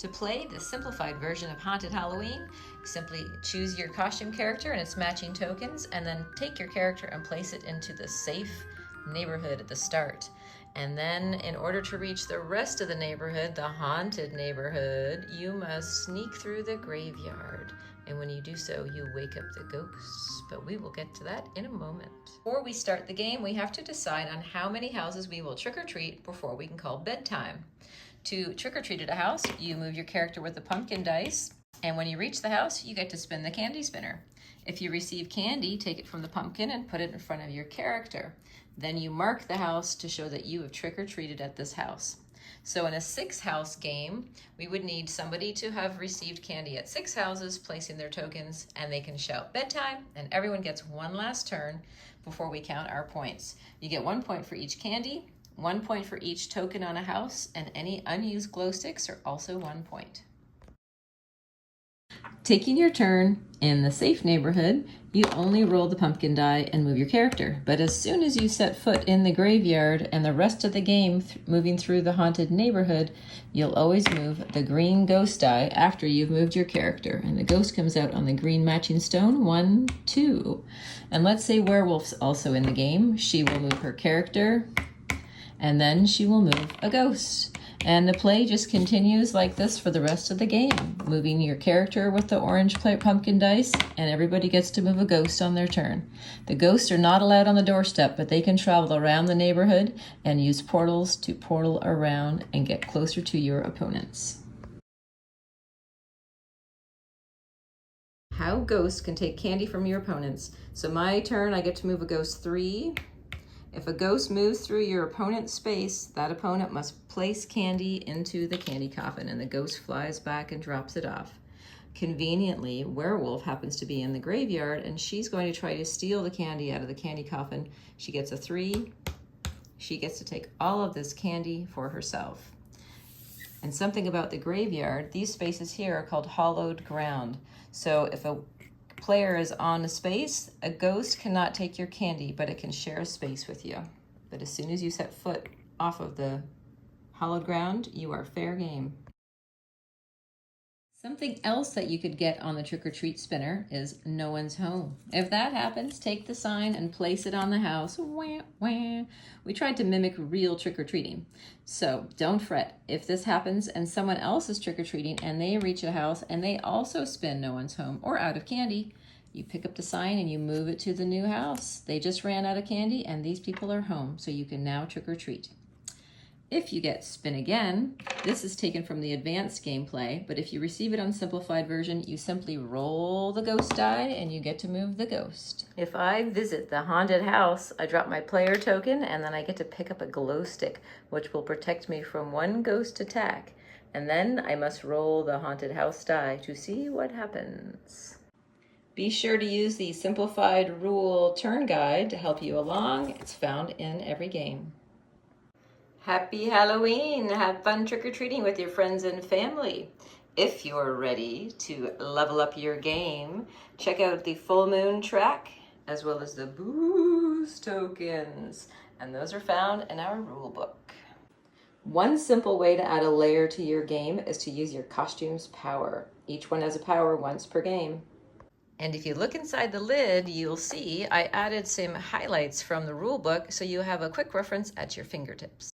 To play the simplified version of Haunted Halloween, simply choose your costume character and its matching tokens, and then take your character and place it into the safe neighborhood at the start. And then in order to reach the rest of the neighborhood, the haunted neighborhood, you must sneak through the graveyard. And when you do so, you wake up the ghosts. But we will get to that in a moment. Before we start the game, we have to decide on how many houses we will trick or treat before we can call bedtime. To trick or treat at a house, you move your character with the pumpkin dice, and when you reach the house, you get to spin the candy spinner. If you receive candy, take it from the pumpkin and put it in front of your character. Then you mark the house to show that you have trick or treated at this house. So in a 6-house game, we would need somebody to have received candy at 6 houses, placing their tokens, and they can shout bedtime, and everyone gets one last turn before we count our points. You get 1 point for each candy, 1 point for each token on a house, and any unused glow sticks are also 1 point. Taking your turn in the safe neighborhood, you only roll the pumpkin die and move your character. But as soon as you set foot in the graveyard and the rest of the game moving through the haunted neighborhood, you'll always move the green ghost die after you've moved your character. And the ghost comes out on the green matching stone, 1, 2. And let's say werewolf's also in the game. She will move her character, and then she will move a ghost. And the play just continues like this for the rest of the game, moving your character with the orange pumpkin dice, and everybody gets to move a ghost on their turn. The ghosts are not allowed on the doorstep, but they can travel around the neighborhood and use portals to portal around and get closer to your opponents. How ghosts can take candy from your opponents. So my turn, I get to move a ghost 3. If a ghost moves through your opponent's space, that opponent must place candy into the candy coffin, and the ghost flies back and drops it off. Conveniently, werewolf happens to be in the graveyard, and she's going to try to steal the candy out of the candy coffin. She gets a 3. She gets to take all of this candy for herself. And something about the graveyard, these spaces here are called hollowed ground. So if a player is on a space, a ghost cannot take your candy, but it can share a space with you. But as soon as you set foot off of the hallowed ground, you are fair game. Something else that you could get on the trick-or-treat spinner is no one's home. If that happens, take the sign and place it on the house. Wah, wah. We tried to mimic real trick-or-treating. So don't fret. If this happens and someone else is trick-or-treating and they reach a house and they also spin no one's home or out of candy, you pick up the sign and you move it to the new house. They just ran out of candy and these people are home, so you can now trick-or-treat. If you get spin again, this is taken from the advanced gameplay, but if you receive it on simplified version, you simply roll the ghost die and you get to move the ghost. If I visit the haunted house, I drop my player token and then I get to pick up a glow stick, which will protect me from one ghost attack. And then I must roll the haunted house die to see what happens. Be sure to use the simplified rule turn guide to help you along. It's found in every game. Happy Halloween! Have fun trick-or-treating with your friends and family. If you're ready to level up your game, check out the full moon track as well as the booze tokens. And those are found in our rule book. One simple way to add a layer to your game is to use your costume's power. Each one has a power once per game. And if you look inside the lid, you'll see I added some highlights from the rule book so you have a quick reference at your fingertips.